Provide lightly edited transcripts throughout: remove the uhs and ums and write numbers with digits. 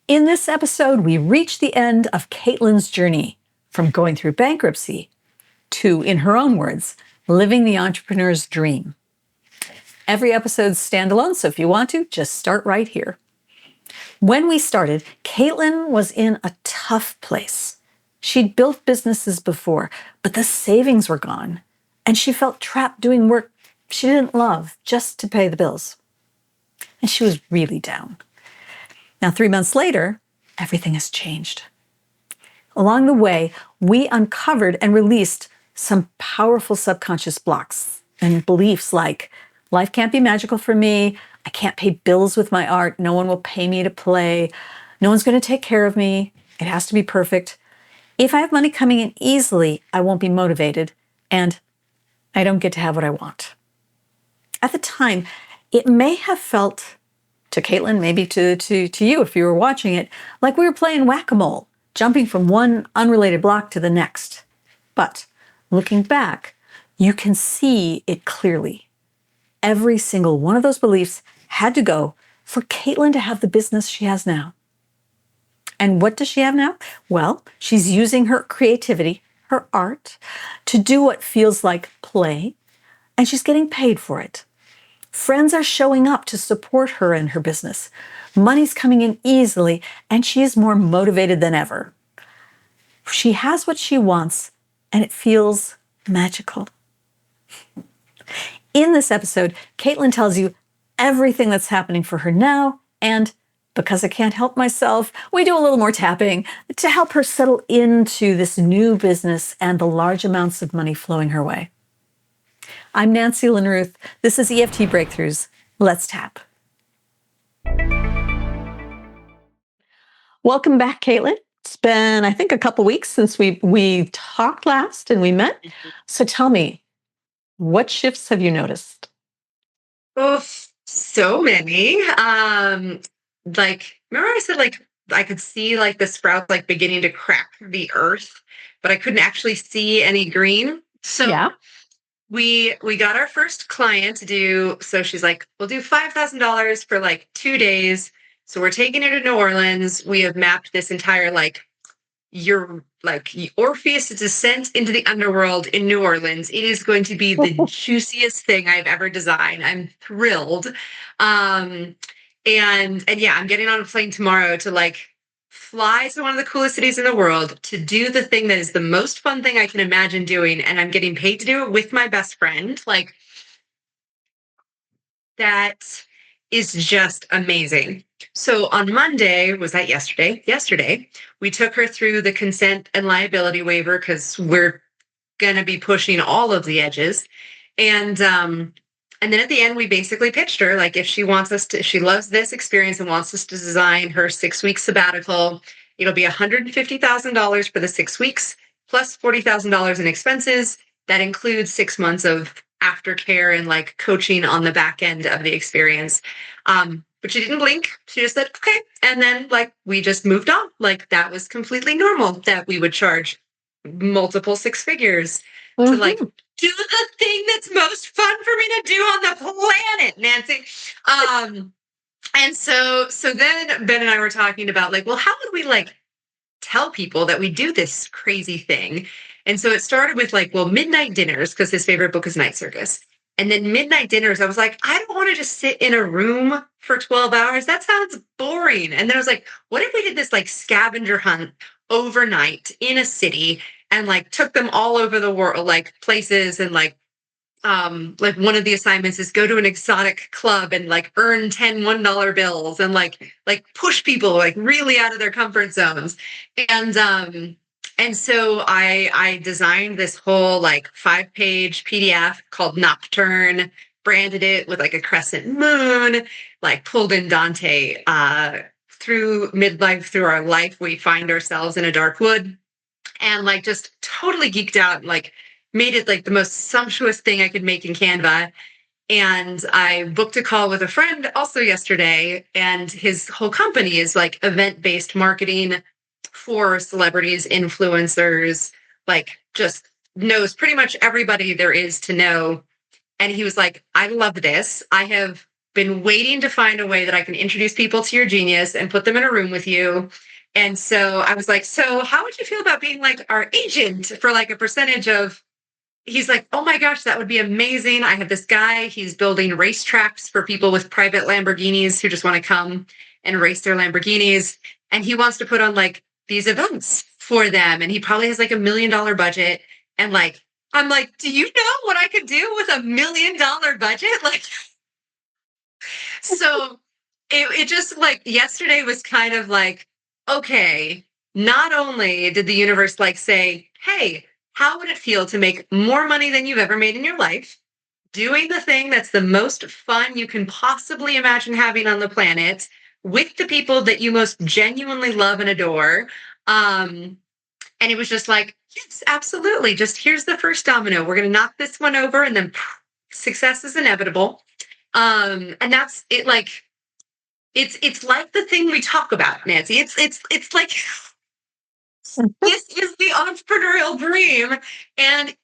In this episode, we reach the end of Caitlin's journey from going through bankruptcy to, in her own words, living the entrepreneur's dream. Every episode's standalone, so if you want to, just start right here. When we started, Caitlin was in a tough place. She'd built businesses before, but the savings were gone, and she felt trapped doing work she didn't love just to pay the bills. And she was really down. Now, 3 months later, everything has changed. Along the way, we uncovered and released some powerful subconscious blocks and beliefs like, life can't be magical for me, I can't pay bills with my art, no one will pay me to play, no one's going to take care of me, it has to be perfect. If I have money coming in easily, I won't be motivated, and I don't get to have what I want. At the time, it may have felt to Caitlin, maybe to you if you were watching it, like we were playing whack-a-mole, jumping from one unrelated block to the next. But looking back, you can see it clearly. Every single one of those beliefs had to go for Caitlin to have the business she has now. And what does she have now? Well, she's using her creativity, her art, to do what feels like play, and she's getting paid for it. Friends are showing up to support her in her business. Money's coming in easily, and she is more motivated than ever. She has what she wants, and it feels magical. In this episode, Caitlin tells you everything that's happening for her now, and because I can't help myself, we do a little more tapping to help her settle into this new business and the large amounts of money flowing her way. I'm Nancy Linruth. This is EFT Breakthroughs. Let's tap. Welcome back, Caitlin. It's been, I think, a couple weeks since we talked last and we met. So tell me, what shifts have you noticed? Oh, so many. Remember I said I could see like the sprouts like beginning to crack the earth, but I couldn't actually see any green. So Yeah. we got our first client to do. So she's like, we'll do $5,000 for like 2 days. So we're taking her to New Orleans. We have mapped this entire your Orpheus descent into the underworld in New Orleans. It is going to be the juiciest thing I've ever designed. I'm thrilled. And yeah, I'm getting on a plane tomorrow to fly to one of the coolest cities in the world to do the thing that is the most fun thing I can imagine doing. And I'm getting paid to do it with my best friend. That is just amazing. So on Monday, was that yesterday? Yesterday, we took her through the consent and liability waiver because we're going to be pushing all of the edges. And then at the end, we basically pitched her, if she wants us to, if she loves this experience and wants us to design her 6-week sabbatical, it'll be $150,000 for the 6 weeks plus $40,000 in expenses. That includes 6 months of aftercare and coaching on the back end of the experience. But she didn't blink. She just said, okay. And then we just moved on. That was completely normal that we would charge multiple 6 figures to do the thing that's most fun for me to do on the planet, Nancy. And so then Ben and I were talking about well, how would we tell people that we do this crazy thing? And so it started with midnight dinners, because his favorite book is Night Circus. And then midnight dinners, I was like, I don't want to just sit in a room for 12 hours. That sounds boring. And then I was like, what if we did this scavenger hunt overnight in a city and took them all over the world, places, and one of the assignments is go to an exotic club and earn 10 $1 bills and push people really out of their comfort zones. And so I designed this whole 5-page PDF called Nocturne, branded it with a crescent moon, pulled in Dante, through midlife, through our life, we find ourselves in a dark wood, and just totally geeked out, made it the most sumptuous thing I could make in Canva. And I booked a call with a friend also yesterday, and his whole company is event-based marketing for celebrities, influencers, just knows pretty much everybody there is to know. And he was like, I love this. I have been waiting to find a way that I can introduce people to your genius and put them in a room with you. And so I was like, so how would you feel about being like our agent for like a percentage of, he's like, oh my gosh, that would be amazing. I have this guy, he's building racetracks for people with private Lamborghinis who just want to come and race their Lamborghinis. And he wants to put on like these events for them. And he probably has like $1 million budget. And like, I'm like, do you know what I could do with $1 million budget? Like, so it just like yesterday was kind of like, okay, not only did the universe like say, hey, how would it feel to make more money than you've ever made in your life? Doing the thing that's the most fun you can possibly imagine having on the planet with the people that you most genuinely love and adore. And it was just like, yes, absolutely. Just here's the first domino. We're going to knock this one over and then success is inevitable. And that's it. Like, it's like the thing we talk about, Nancy. It's like this is the entrepreneurial dream. And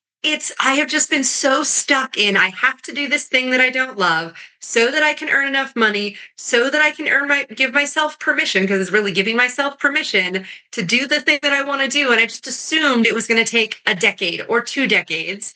I have just been so stuck in I have to do this thing that I don't love so that I can earn enough money, so that I can give myself permission, because it's really giving myself permission to do the thing that I want to do. And I just assumed it was going to take a decade or 2 decades.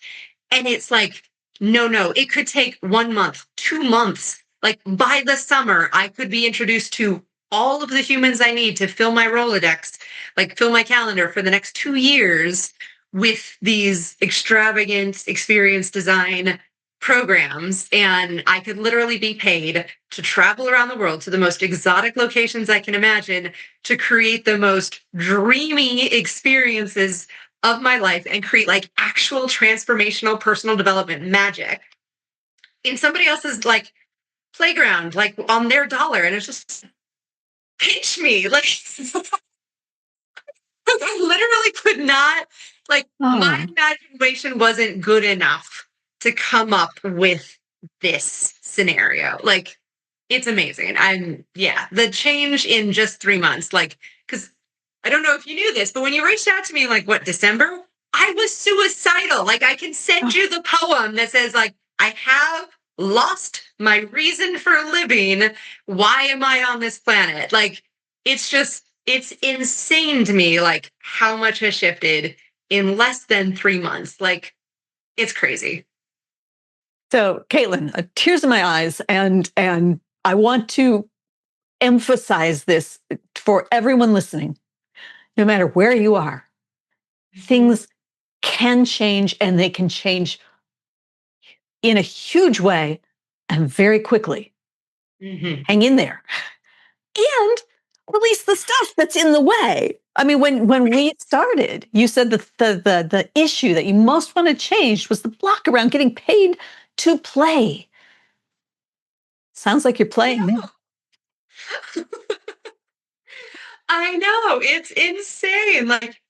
And it's like, no, it could take 1 month, 2 months. Like by the summer, I could be introduced to all of the humans I need to fill my Rolodex, like fill my calendar for the next 2 years with these extravagant experience design programs. And I could literally be paid to travel around the world to the most exotic locations I can imagine to create the most dreamy experiences of my life and create like actual transformational personal development magic in somebody else's like playground, like on their dollar. And it's just pinch me. Like I literally could not, like, my Oh, imagination wasn't good enough to come up with this scenario. Like, it's amazing. Yeah, the change in just 3 months, like, because I don't know if you knew this, but when you reached out to me, like, what, December? I was suicidal. Like, I can send oh, you the poem that says, like, I have lost my reason for living. Why am I on this planet? Like, it's insane to me, like, how much has shifted in less than 3 months. Like, it's crazy. so Caitlin, tears in my eyes, and I want to emphasize this for everyone listening. No matter where you are, things can change, and they can change in a huge way and very quickly. Mhm. Hang in there and release the stuff that's in the way. I mean, when we started, you said the issue that you most want to change was the block around getting paid to play. Sounds like you're I playing now. know. I know, it's insane. Like,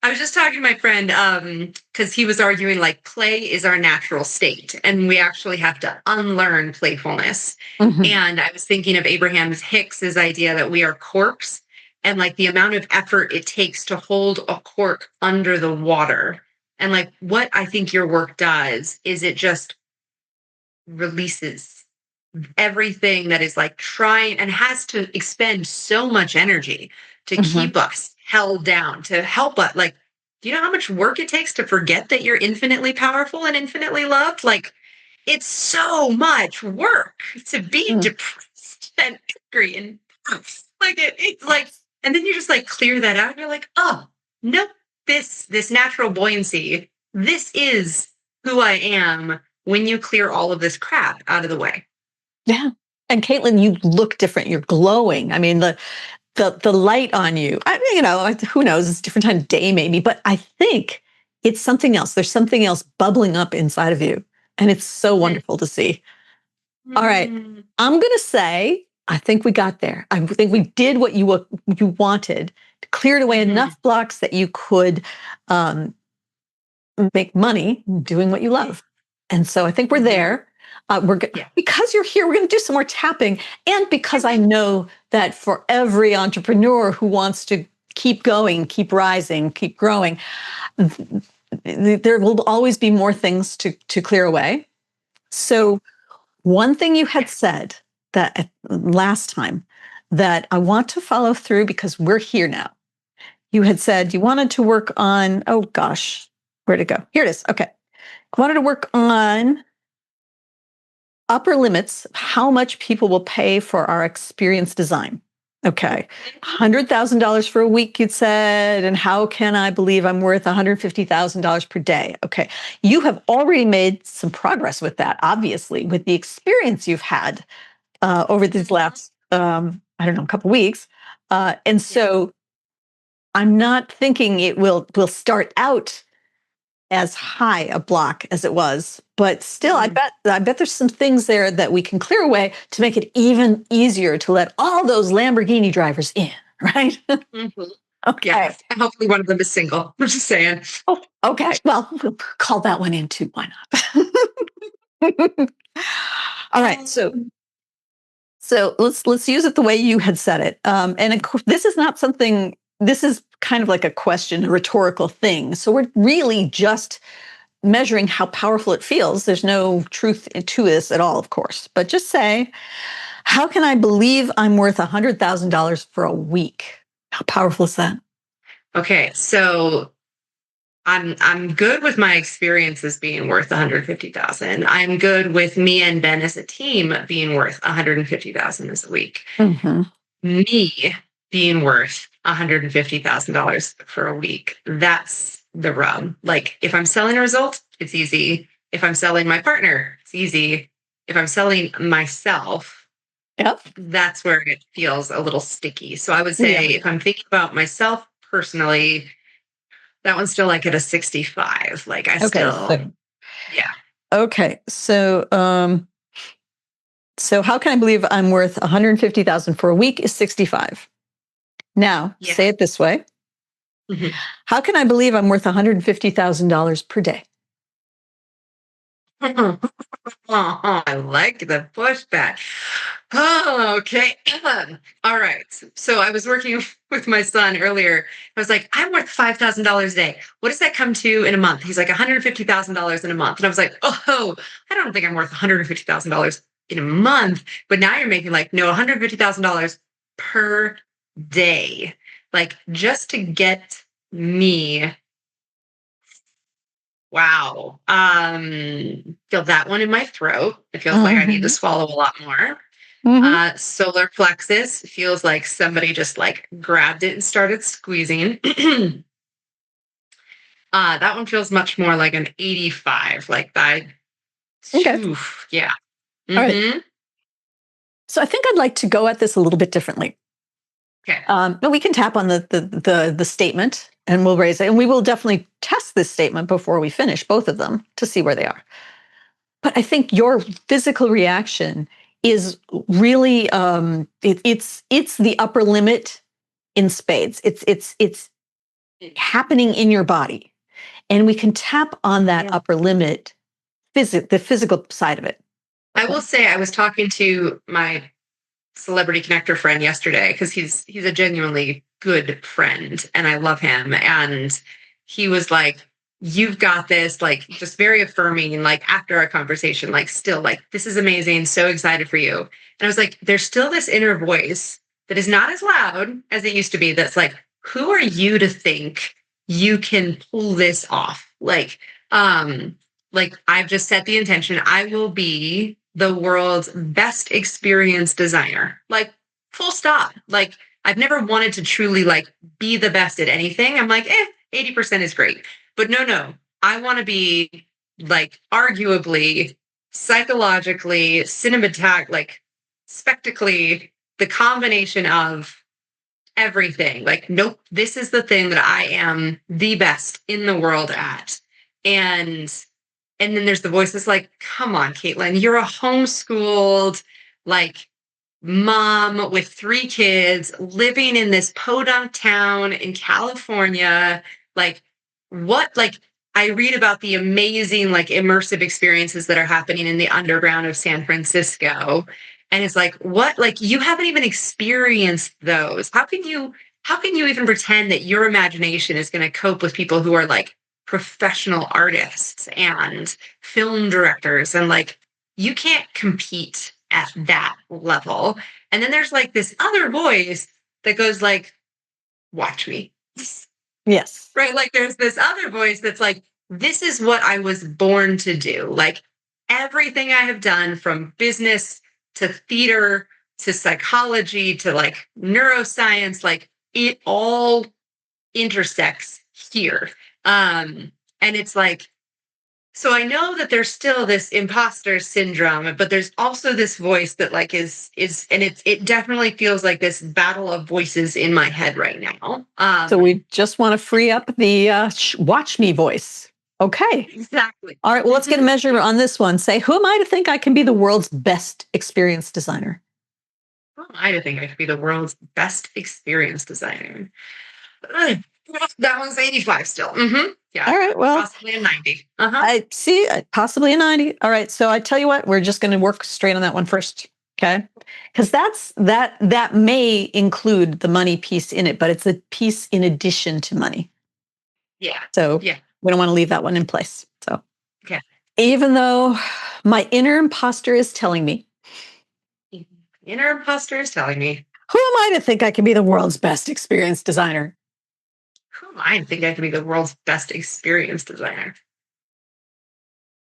I was just talking to my friend, because he was arguing like play is our natural state, and we actually have to unlearn playfulness. Mhm. And I was thinking of Abraham Hicks's idea that we are corks, and like the amount of effort it takes to hold a cork under the water. And like what I think your work does is it just releases everything that is like trying and has to expend so much energy to Mhm. keep us held down, to help us. Like, do you know how much work it takes to forget that you're infinitely powerful and infinitely loved? Like, it's so much work to be Mm. depressed and angry and like it's like, Yes. and then you just like clear that out. And you're like, oh no, this natural buoyancy, this is who I am when you clear all of this crap out of the way. Yeah. And Caitlin, you look different. You're glowing. I mean, the light on you. Who knows? It's a different time of day, maybe, but I think it's something else. There's something else bubbling up inside of you, and it's so wonderful to see. All right, Mm. I'm gonna say I think we got there. I think we did what you wanted. Cleared away Mhm. enough blocks that you could um, make money doing what you love. And so I think we're Mhm. there. Yeah. Because you're here, we're going to do some more tapping. And because I know that for every entrepreneur who wants to keep going, keep rising, keep growing, there will always be more things to clear away. So, one thing you had Yes. said that last time that I want to follow through because we're here now. You had said you wanted to work on, oh gosh, where'd it go? Here it is. Okay. I wanted to work on upper limits, how much people will pay for our experience design. Okay. $100,000 for a week, you'd said. And how can I believe I'm worth $150,000 per day? Okay. You have already made some progress with that, obviously, with the experience you've had over these last, I don't know, a couple of weeks. And so I'm not thinking it will start out as high a block as it was, but still, I bet there's some things there that we can clear away to make it even easier to let all those Lamborghini drivers in, right? Mhm. Okay. Yes. And hopefully one of them is single. I'm just saying. Oh, okay. Well, we'll call that one in too. Why not? All right. So let's use it the way you had said it. And of course, this is not something. This is kind of like a question, a rhetorical thing. So we're really just measuring how powerful it feels. There's no truth to this at all, of course. But just say, how can I believe I'm worth $100,000 for a week? How powerful is that? Okay, so I'm good with my experiences being worth 150,000. I'm good with me and Ben as a team being worth 150,000 as a week. Mm-hmm. Me being worth $150,000 for a week. That's the rub. Like if I'm selling a result, it's easy. If I'm selling my partner, it's easy. If I'm selling myself, Yep. that's where it feels a little sticky. So I would Yeah. say if I'm thinking about myself personally, that one's still like at a 65. Like I Okay. still, yeah. Okay. So how can I believe I'm worth 150,000 for a week is 65. Now, Yeah. say it this way. Mhm. How can I believe I'm worth $150,000 per day? I like the pushback. Oh, okay. All right. So I was working with my son earlier. I was like, I'm worth $5,000 a day. What does that come to in a month? He's like, $150,000 in a month. And I was like, oh, I don't think I'm worth $150,000 in a month. But now you're making like, no, $150,000 per day. Like just to get me. Wow. Feel that one in my throat. It feels like I need to Mm-hmm. swallow a lot more. Mm-hmm. Solar plexus feels like somebody just like grabbed it and started squeezing. That one feels much more like an 85. Like that. Okay. Oof, yeah. All right. Mm-hmm. So I think I'd like to go at this a little bit differently. Okay. But we can tap on the statement and we'll raise it. And we will definitely test this statement before we finish both of them to see where they are. But I think your physical reaction is really it's the upper limit in spades. It's happening in your body, and we can tap on that upper limit, the physical side of it. I will say I was talking to my celebrity connector friend yesterday because he's a genuinely good friend and I love him. And he was like, you've got this, like just very affirming, like after our conversation, like still like, this is amazing, so excited for you. And I was like, there's still this inner voice that is not as loud as it used to be. That's like, who are you to think you can pull this off? Like I've just set the intention. I will be the world's best experience designer. Like full stop. Like I've never wanted to truly like be the best at anything. I'm like, 80% is great. But no. I want to be like arguably psychologically, cinematog like spectacally the combination of everything. Like, nope, this is the thing that I am the best in the world at. And then there's the voices like, come on, Caitlin, you're a homeschooled, like mom with 3 kids living in this podunk town in California. Like, what, like, I read about the amazing, like, immersive experiences that are happening in the underground of San Francisco. And it's like, what, like, you haven't even experienced those. How can you even pretend that your imagination is going to cope with people who are like professional artists and film directors and like you can't compete at that level. And then there's like this other voice that goes like, watch me. Yes. Right? Like there's this other voice that's like, this is what I was born to do. Like everything I have done from business to theater to psychology to like neuroscience, like it all intersects here. And it's like, so I know that there's still this imposter syndrome, but there's also this voice that like is and it definitely feels like this battle of voices in my head right now. So we just want to free up the watch me voice. Okay. Exactly. All right. Well, let's get a measure on this one. Say, who am I to think I can be the world's best experience designer? Who am I to think I could be the world's best experience designer? Ugh, that one's 85 still. Yeah. All right. Well, Possibly a 90. I see possibly a 90. All right. So I tell you what, we're just going to work straight on that one first. Okay. Because that may include the money piece in it, but it's a piece in addition to money. Yeah. So Yeah. we don't want to leave that one in place. So Okay. even though my inner imposter is telling me, Inner imposter is telling me, who am I to think I can be the world's best experience designer? who am I to think I could be the world's best experience designer?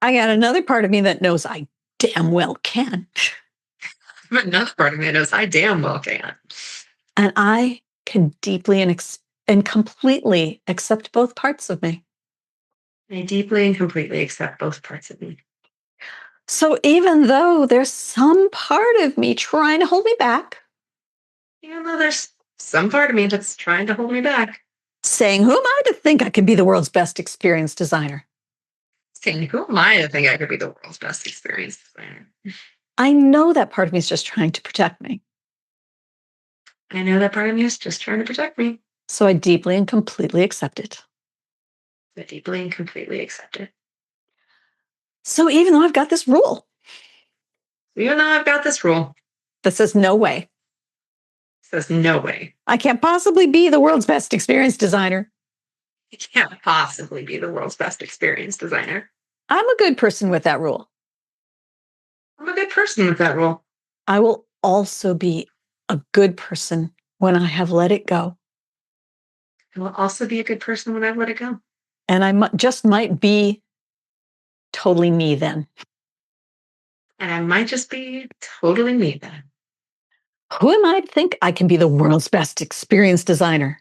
I got another part of me that knows I damn well can. But another part of me knows I damn well can. And I can deeply and completely accept both parts of me. I deeply and completely accept both parts of me. So even though there's some part of me trying to hold me back, Even though there's some part of me that's trying to hold me back, saying, who am I to think I can be the world's best experience designer? saying, who am I to think I could be the world's best experience designer? I know that part of me is just trying to protect me. I know that part of me is just trying to protect me. So I deeply and completely accept it. I deeply and completely accept it. So even though I've got this rule Even though I've got this rule, that says no way, says no way. I can't possibly be the world's best experience designer. I can't possibly be the world's best experience designer. I'm a good person with that rule. I'm a good person with that rule. I will also be a good person when I have let it go. I will also be a good person when I've let it go. And I just might be totally me then. And I might just be totally me then. Who am I to think I can be the world's best experience designer?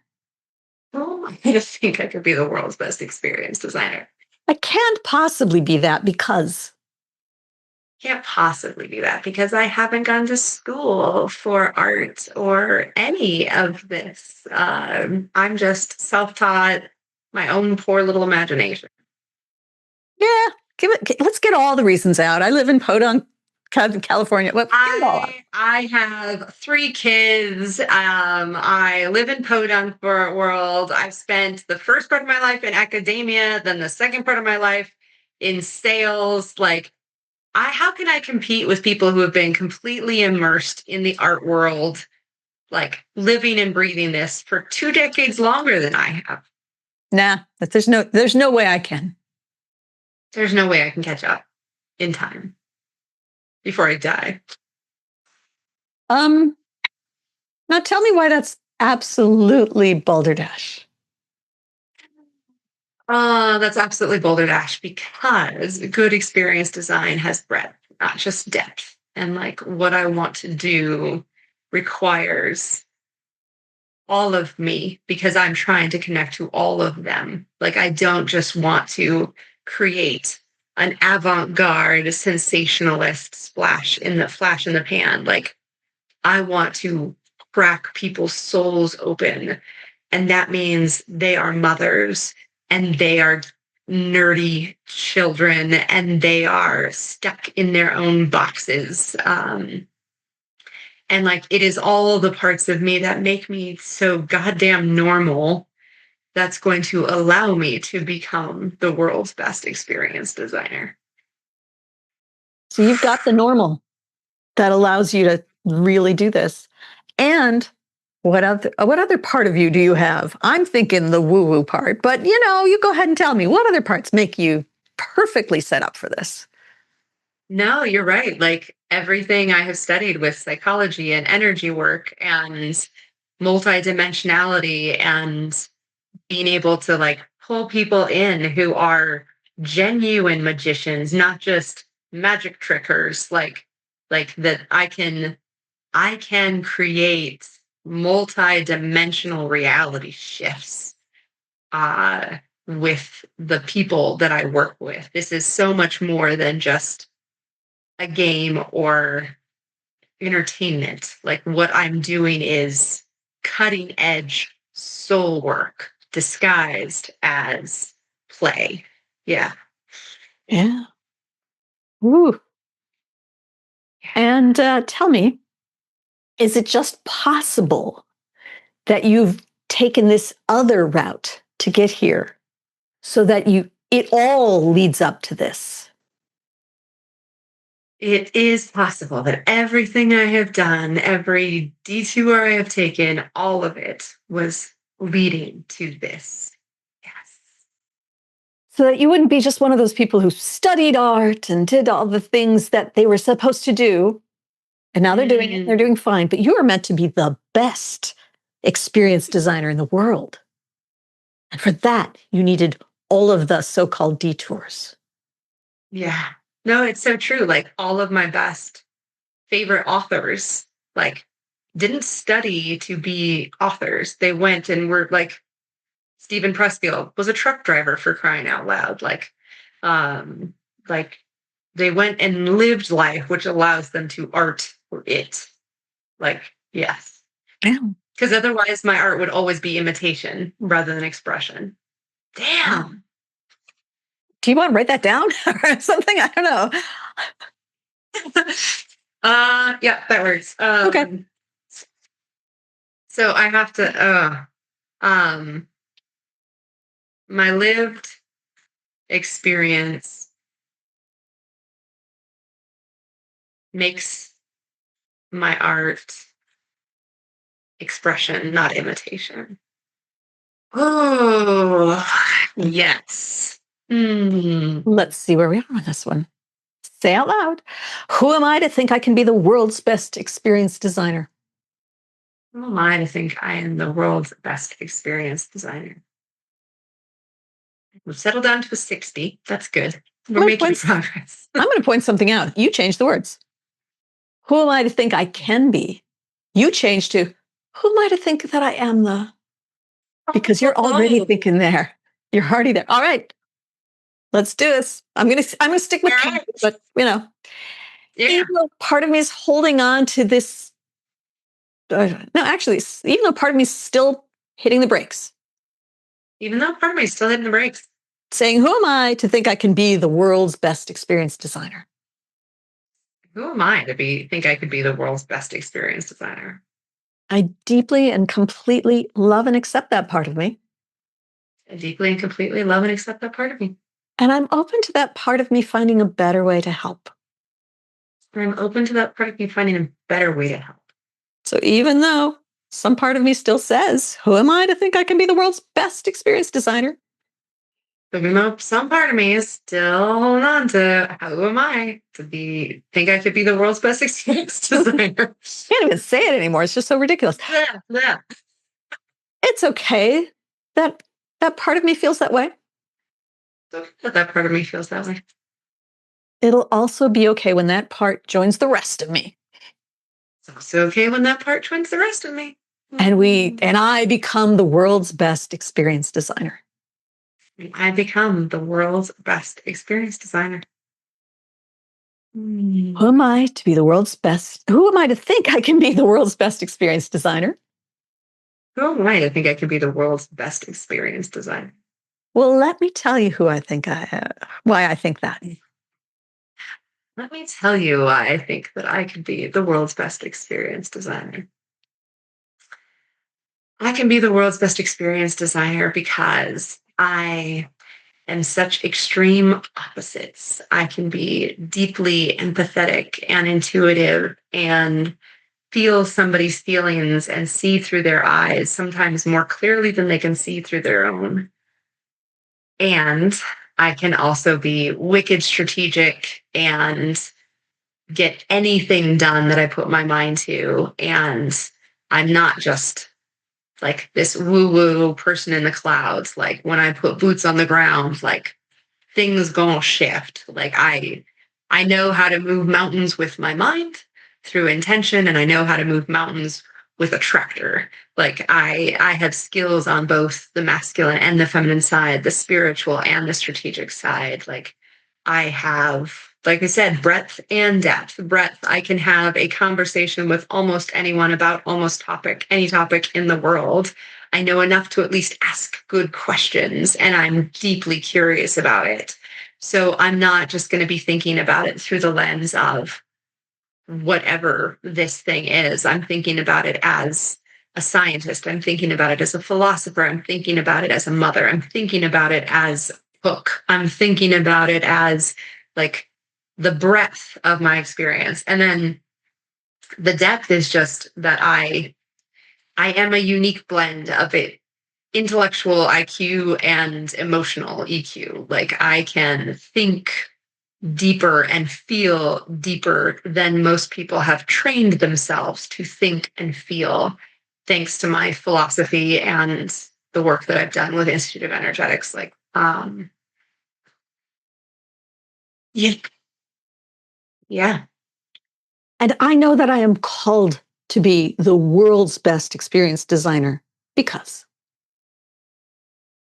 Who am I to think I could be the world's best experience designer? I can't possibly be that because Can't possibly be that because I haven't gone to school for art or any of this. I'm just self-taught, my own poor little imagination. yeah, let's get all the reasons out. I live in Podunk, California. Well, I have 3 kids. I live in Podunk world. I've spent the first part of my life in academia, then the second part of my life in sales. Like, how can I compete with people who have been completely immersed in the art world, like living and breathing this for 2 decades longer than I have? nah, there's no way I can. There's no way I can catch up in time before I die. Now tell me why that's absolutely balderdash. That's absolutely Boulder Dash because good experience design has breadth, not just depth. And like what I want to do requires all of me because I'm trying to connect to all of them. Like I don't just want to create an avant-garde sensationalist flash in the pan. Like I want to crack people's souls open. And that means they are mothers and they are nerdy children and they are stuck in their own boxes. And like it is all the parts of me that make me so goddamn normal that's going to allow me to become the world's best experience designer. So you've got the normal that allows you to really do this. And what other part of you do you have? I'm thinking the woo-woo part, but you go ahead and tell me what other parts make you perfectly set up for this. No, you're right. Like everything I have studied with psychology and energy work and multidimensionality and being able to like pull people in who are genuine magicians, not just magic trickers, like that I can create multi-dimensional reality shifts with the people that I work with. This is so much more than just a game or entertainment. Like what I'm doing is cutting edge soul work disguised as play. Yeah. Yeah. Woo. And tell me, is it just possible that you've taken this other route to get here so that it all leads up to this? It is possible that everything I have done, every detour I have taken, all of it was leading to this. Yes. So that you wouldn't be just one of those people who studied art and did all the things that they were supposed to do. And now they're doing it, they're Mm, doing fine. But you are meant to be the best experienced designer in the world. And for that, you needed all of the so called detours. yeah. No, it's so true. Like all of my best favorite authors, like didn't study to be authors. They went and were like Stephen Pressfield was a truck driver for crying out loud. Um, like they went and lived life, which allows them to art for it. Like, yes. Yeah. Because otherwise my art would always be imitation rather than expression. Damn. Do you want to write that down or something? I don't know. Yeah, that works. Okay. So I have to um my lived experience makes my art expression, not imitation. Oh, yes. Hmm. Let's see where we are on this one. Say out loud. Who am I to think I can be the world's best experienced designer? Who am I to think I am the world's best experienced designer? We've settled down to a 60. That's good. We're I'm going to making point, progress. I'm going to point something out. You change the words. Who am I to think I can be? You change to who am I to think that I am the? Because you're already Oh, thinking there. You're already there. All right, let's do this. I'm gonna stick with all can, right. but Yeah. even though part of me is holding on to this, no, actually, even though part of me is still hitting the brakes, Even though part of me is still hitting the brakes. saying, "Who am I to think I can be the world's best experienced designer?" Who am I to think I could be the world's best experienced designer? I deeply and completely love and accept that part of me, I deeply and completely love and accept that part of me. and I'm open to that part of me finding a better way to help. I'm open to that part of me finding a better way to help. So even though some part of me still says, "Who am I to think I can be the world's best experienced designer?" Even though some part of me is still holding on to who am I to think I could be the world's best experienced designer. Can't even say it anymore. It's just so ridiculous. Yeah, yeah. It's okay that that part of me feels that way. So that part of me feels that way. It'll also be okay when that part joins the rest of me. It's also okay when that part joins the rest of me. And I become the world's best experienced designer. I become the world's best experienced designer. Who am I to be the world's best? Who am I to think I can be the world's best experienced designer? Who am I to think I could be the world's best experienced designer? Well, let me tell you why I think that. Let me tell you why I think that I could be the world's best experienced designer. I can be the world's best experienced designer because I am such extreme opposites. I can be deeply empathetic and intuitive and feel somebody's feelings and see through their eyes, sometimes more clearly than they can see through their own. And I can also be wicked strategic and get anything done that I put my mind to. And I'm not just like this woo woo person in the clouds. Like when I put boots on the ground, like things gonna shift. Like I know how to move mountains with my mind through intention, and I know how to move mountains with a tractor. Like I have skills on both the masculine and the feminine side, the spiritual and the strategic side. Like I have, like I said, breadth and depth. Breadth, I can have a conversation with almost anyone about almost any topic in the world. I know enough to at least ask good questions, and I'm deeply curious about it. So I'm not just going to be thinking about it through the lens of whatever this thing is. I'm thinking about it as a scientist. I'm thinking about it as a philosopher. I'm thinking about it as a mother. I'm thinking about it as a book. I'm thinking about it as like the breadth of my experience. And then the depth is just that I am a unique blend of it, intellectual IQ and emotional EQ. Like I can think deeper and feel deeper than most people have trained themselves to think and feel, thanks to my philosophy and the work that I've done with Institute of Energetics. Like, yeah, yeah. And I know that I am called to be the world's best experience designer because.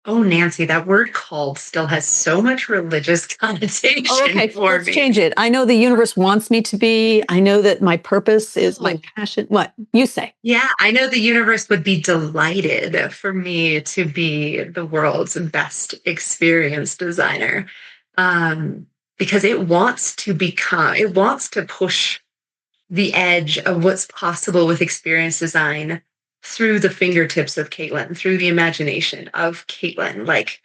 Oh, Nancy, that word called still has so much religious connotation Okay, for let's me. change it. I know the universe wants me to be. I know that my purpose is my passion. What you say? Yeah, I know the universe would be delighted for me to be the world's best experience designer, because it wants to push the edge of what's possible with experience design through the fingertips of Caitlin, through the imagination of Caitlin. Like,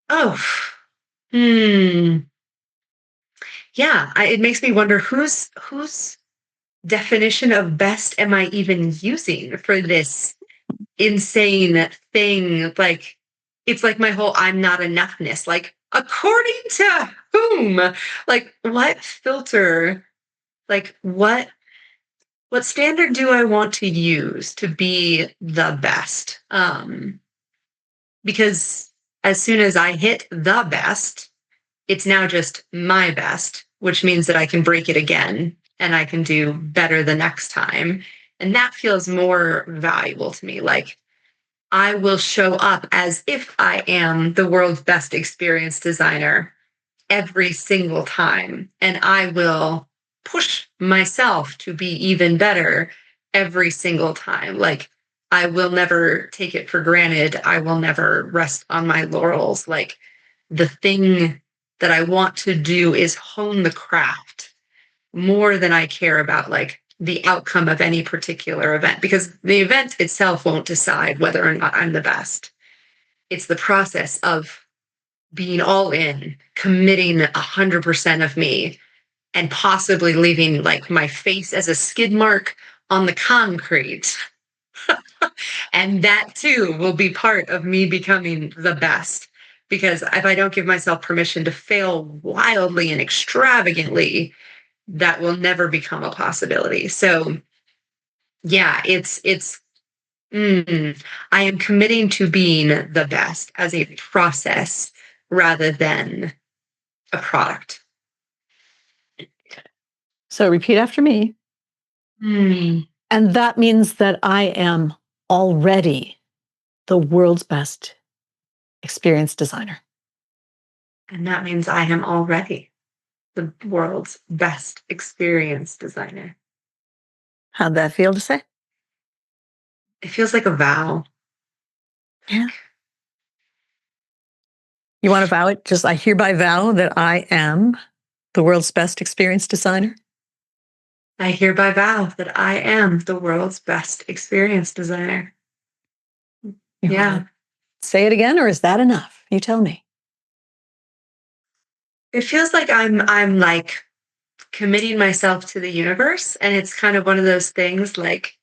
oh, hmm, yeah, it makes me wonder whose definition of best am I even using for this insane thing? Like, it's like my whole I'm not enoughness. Like, according to whom? Like, what filter? Like, what standard do I want to use to be the best? Because as soon as I hit the best, it's now just my best, which means that I can break it again and I can do better the next time. And that feels more valuable to me. Like I will show up as if I am the world's best experience designer every single time. And I will push myself to be even better every single time. Like, I will never take it for granted. I will never rest on my laurels. Like, the thing that I want to do is hone the craft more than I care about, like, the outcome of any particular event, because the event itself won't decide whether or not I'm the best. It's the process of being all in, committing 100% of me, and possibly leaving like my face as a skid mark on the concrete. And that too will be part of me becoming the best. Because if I don't give myself permission to fail wildly and extravagantly, that will never become a possibility. So yeah, I am committing to being the best as a process rather than a product. So repeat after me. Mm. And that means that I am already the world's best experience designer. And that means I am already the world's best experience designer. How'd that feel to say? It feels like a vow. Yeah. You want to vow it? Just, I hereby vow that I am the world's best experience designer. I hereby vow that I am the world's best experience designer. Yeah. Say it again, or is that enough? You tell me. It feels like I'm like committing myself to the universe, and it's kind of one of those things like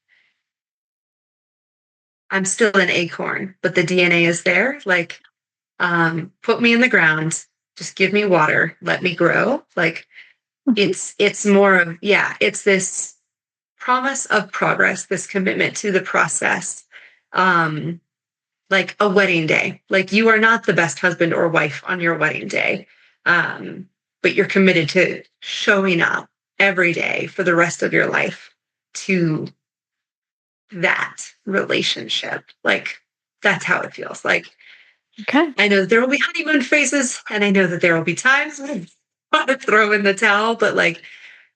I'm still an acorn, but the DNA is there. Like, put me in the ground, just give me water, let me grow. Like, It's more of, yeah, it's this promise of progress, this commitment to the process. Um, like a wedding day. Like you are not the best husband or wife on your wedding day. Um, but you're committed to showing up every day for the rest of your life to that relationship. Like that's how it feels. Like Okay. I know that there will be honeymoon phases and I know that there will be times when I want to throw in the towel, but like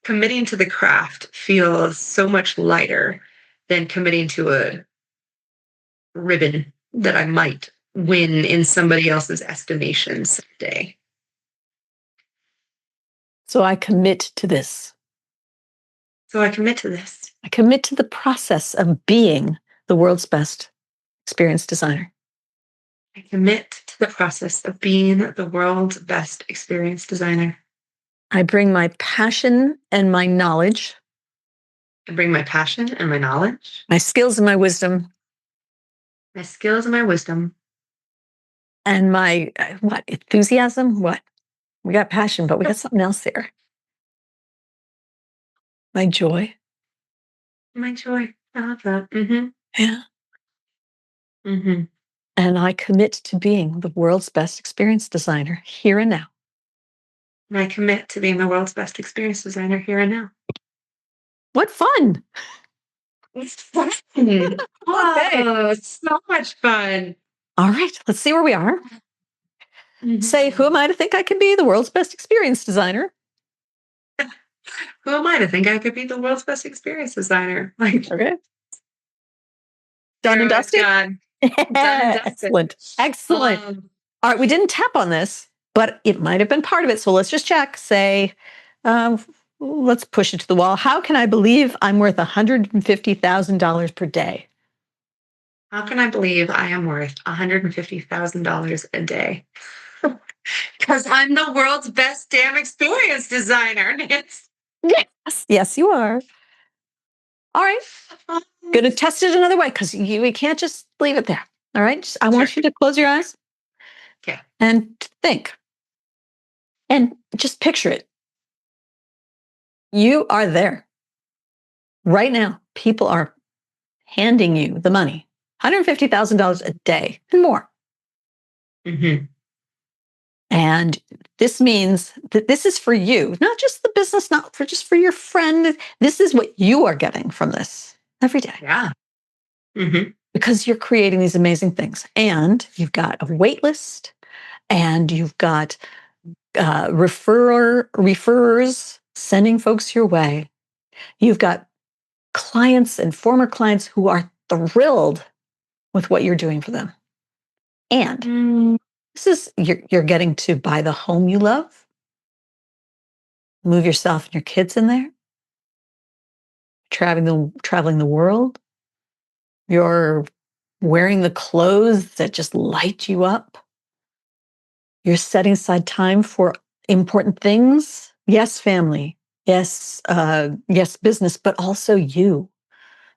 committing to the craft feels so much lighter than committing to a ribbon that I might win in somebody else's estimation someday. So I commit to this. So I commit to this. I commit to the process of being the world's best experience designer. I commit to the process of being the world's best experience designer. I bring my passion and my knowledge, I bring my passion and my knowledge, my skills and my wisdom, my skills and my wisdom, and my what enthusiasm. What we got passion, but we got something else there. My joy. my joy. I love that. Mm-hmm. Yeah. Mm-hmm. And I commit to being the world's best experience designer here and now. And I commit to being the world's best experience designer here and now. What fun! It's fun. Okay. Oh, so much fun. All right, let's see where we are. Say, Mm-hmm. who am I to think I can be the world's best experience designer? Who am I to think I could be the world's best experience designer? Like, Okay. Done and dusted? done. Done and dusted. Excellent. Excellent. All right, we didn't tap on this, but it might have been part of it. So let's just check. Say, let's push it to the wall. How can I believe I'm worth $150,000 per day? How can I believe I am worth $150,000 a day? Because I'm the world's best damn experience designer. It's Yes, yes, you are. All right. Going to test it another way because we can't just leave it there. All right. I want Sure. you to close your eyes Okay. and think and just picture it. You are there right now. People are handing you the money, $150,000 a day and more. Mm-hmm. And this means that this is for you, not just the business, not for just for your friend. This is what you are getting from this every day. Yeah. Mm-hmm. Because you're creating these amazing things. And you've got a wait list and you've got referrers sending folks your way. You've got clients and former clients who are thrilled with what you're doing for them. And Mm-hmm. this is you're getting to buy the home you love, move yourself and your kids in there, traveling the world. You're wearing the clothes that just light you up. You're setting aside time for important things. Yes, family. Yes, yes, business, but also you,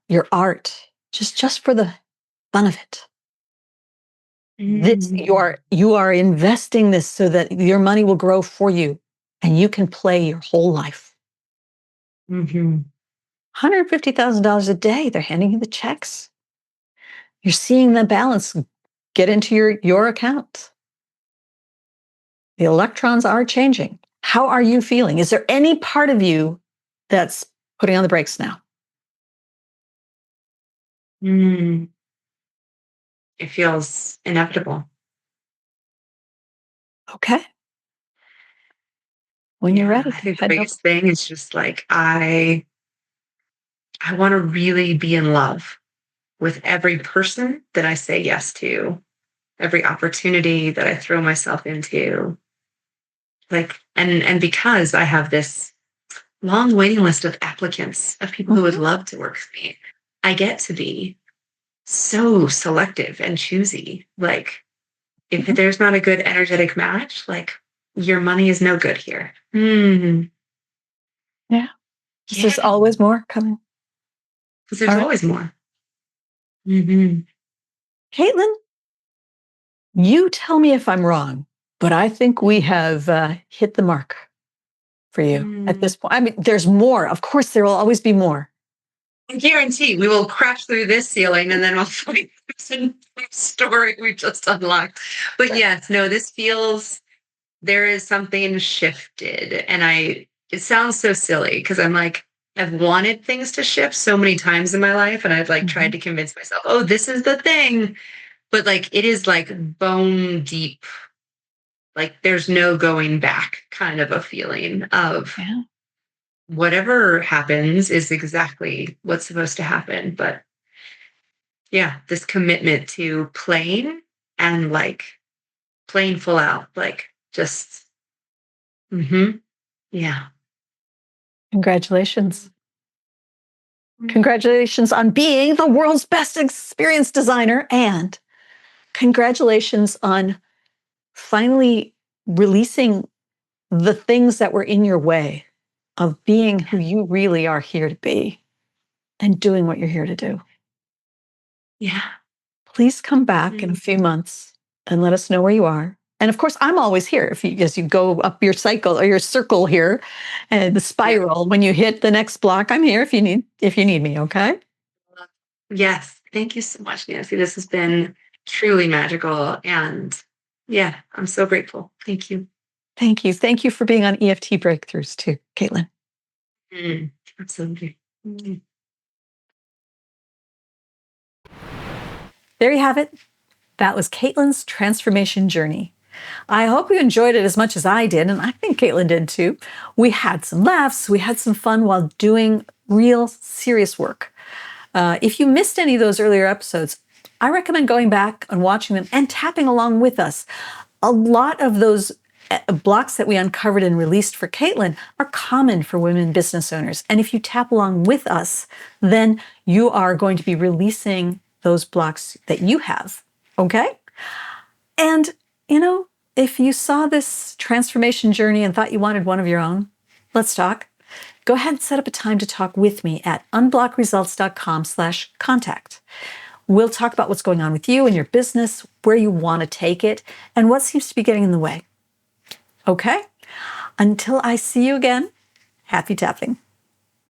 your art, just for the fun of it. This you are investing this so that your money will grow for you and you can play your whole life. Mm-hmm. $150,000 a day, they're handing you the checks. You're seeing the balance get into your account. The electrons are changing. How are you feeling? Is there any part of you that's putting on the brakes now? Mm-hmm. It feels inevitable. Okay. When you're Yeah. ready, I think the head over. biggest thing is just like I want to really be in love with every person that I say yes to, every opportunity that I throw myself into. Like, and because I have this long waiting list of applicants of people who would Mhm. love to work with me, I get to be so selective and choosy. Like, if Mhm. there's not a good energetic match, like your money is no good here. Mm, Yeah. There's yeah, always more coming. because there's All right. always more. Hmm. Caitlin, you tell me if I'm wrong, but I think we have hit the mark for you at this point? I mean, there's more. Of course, there will always be more. I guarantee we will crash through this ceiling and then we'll find some story we just unlocked. But yes, no, this feels there is something shifted. And it sounds so silly because I'm like, I've wanted things to shift so many times in my life. And I've like tried to convince myself, oh, this is the thing. But like, it is like bone deep, like there's no going back kind of a feeling of whatever happens is exactly what's supposed to happen. But yeah, this commitment to playing and like playing full out, like just, yeah. Congratulations. Congratulations on being the world's best experience designer. And congratulations on finally releasing the things that were in your way of being who you really are here to be and doing what you're here to do. Yeah. Please come back in a few months and let us know where you are. And of course, I'm always here as you go up your cycle or your circle here and the spiral. When you hit the next block, I'm here if you need me, okay? Yes. Thank you so much, Nancy. This has been truly magical. And yeah, I'm so grateful. Thank you. Thank you. Thank you for being on EFT Breakthroughs too, Caitlin. Absolutely. There you have it. That was Caitlin's transformation journey. I hope you enjoyed it as much as I did, and I think Caitlin did too. We had some laughs, we had some fun while doing real serious work. If you missed any of those earlier episodes, I recommend going back and watching them and tapping along with us. A lot of those blocks that we uncovered and released for Caitlin are common for women business owners. And if you tap along with us, then you are going to be releasing those blocks that you have. Okay? And, if you saw this transformation journey and thought you wanted one of your own, let's talk. Go ahead and set up a time to talk with me at unblockresults.com/contact. We'll talk about what's going on with you and your business, where you want to take it, and what seems to be getting in the way. Okay? Until I see you again, happy tapping.